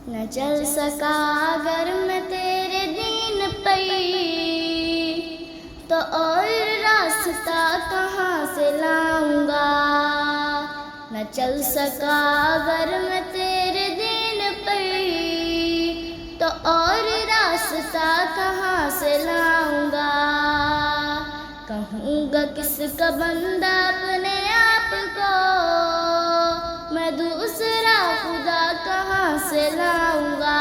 نہ چل سکا اگر میں تیرے دین پہ تو اور راستہ کہاں سے لاؤں گا. نہ چل سکا اگر میں تیرے دین پہ تو اور راستہ کہاں سے لاؤں گا. کہوں گا کس کا بندہ اپنے آپ کو، میں دوسرا خدا کہاں سے لاؤں گا.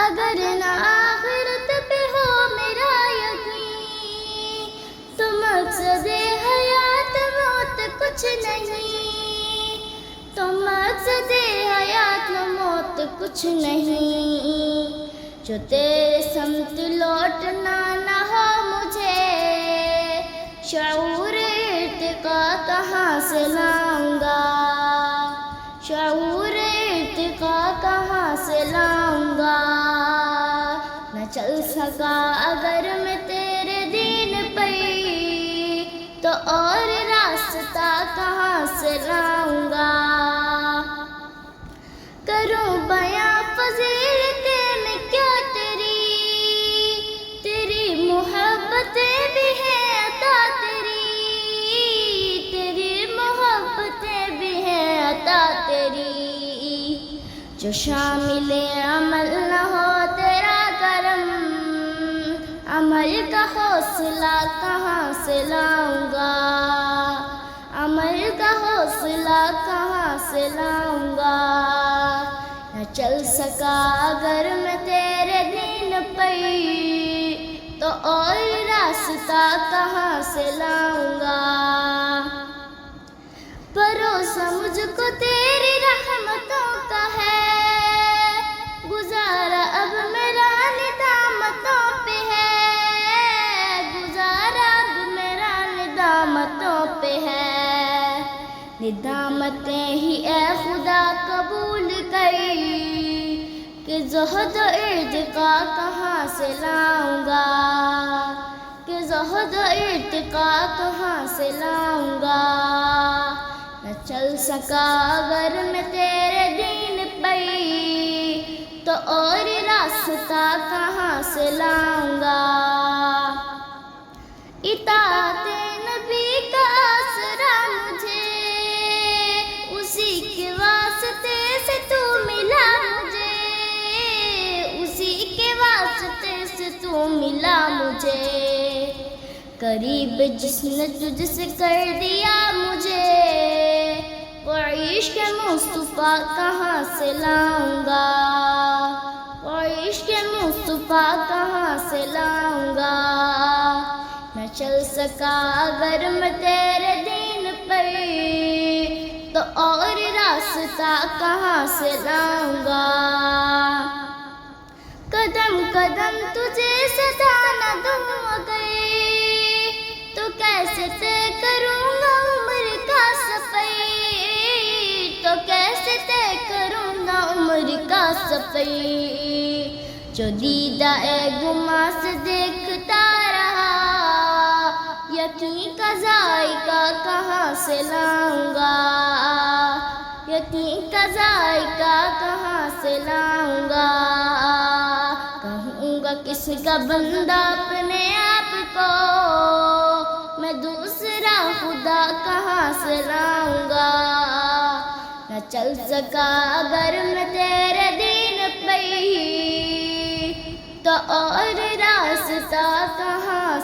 اگر نہ آخرت پہ ہو میرا یقین تو مقصد حیات موت کچھ نہیں، تو مقصد حیات موت کچھ نہیں. جو تیرے سمت لوٹنا نہ ہو مجھے، شعور ارتقا کہاں سے لاؤں گا. شعور ارتقا کہاں سے لاؤں گا. نہ چل سکا اگر میں تیرے دین پہ تو اور راستہ کہاں سے لاؤں گا. کروں بیاں فضیلتیں میں کیا تیری محبتیں بھی ہیں عطا تیری محبتیں بھی ہیں عطا تیری. جو شامل عمل نہ ہو تیرا کرم، عمل کا حوصلہ کہاں سے لاؤں گا. عمل کا حوصلہ کہاں سے لاؤں گا. نہ چل سکا اگر میں تیرے دین پہ تو اور راستہ کہاں سے لاؤں گا. بھروسہ مجھ کو تیری رحمتوں کا ہے، گزارا اب میرا ندامتوں پہ ہے، گزارا اب میرا ندامتوں پہ ہے. ندامتیں ہی اے خدا قبول کر، کہ زہد و ارتقا کہاں سے لاؤں گا. کہ زہد و ارتقا کہاں سے لاؤں گا. نہ چل سکا اگر میں تیرے دین پہ تو اور راستہ کہاں سے لاؤں گا. اطاعت نبی کا آسرا مجھے، اسی کے واسطے سے تو ملا مجھے، اسی کے واسطے سے تو ملا مجھے. قریب جس نے تجھ سے کر دیا مجھے، وہ عشق مصطفیٰ کہاں سے لاؤں گا. وہ عشق مصطفیٰ کہاں سے لاؤں گا. نہ چل سکا اگر میں تیرے دین پہ تو اور راستہ کہاں سے لاؤں گا. قدم قدم تجھے سزا نہ دوں اگر تو کیسے طے کروں گا عمر کا سفر، تو کیسے طے کروں گا عمر کا سفر. جو دیدہ اے گماں سے دیکھتا رہا، یقین کا ذائقہ کہاں سے لاؤں گا. یقین کا ذائقہ کہاں سے لاؤں گا. کہوں گا کس کا بندہ اپنے آپ کو، میں دوسرا خدا کہاں سے لاؤں گا. نہ چل سکا اگر میں تیرے دین پہ تو اور راستہ کہاں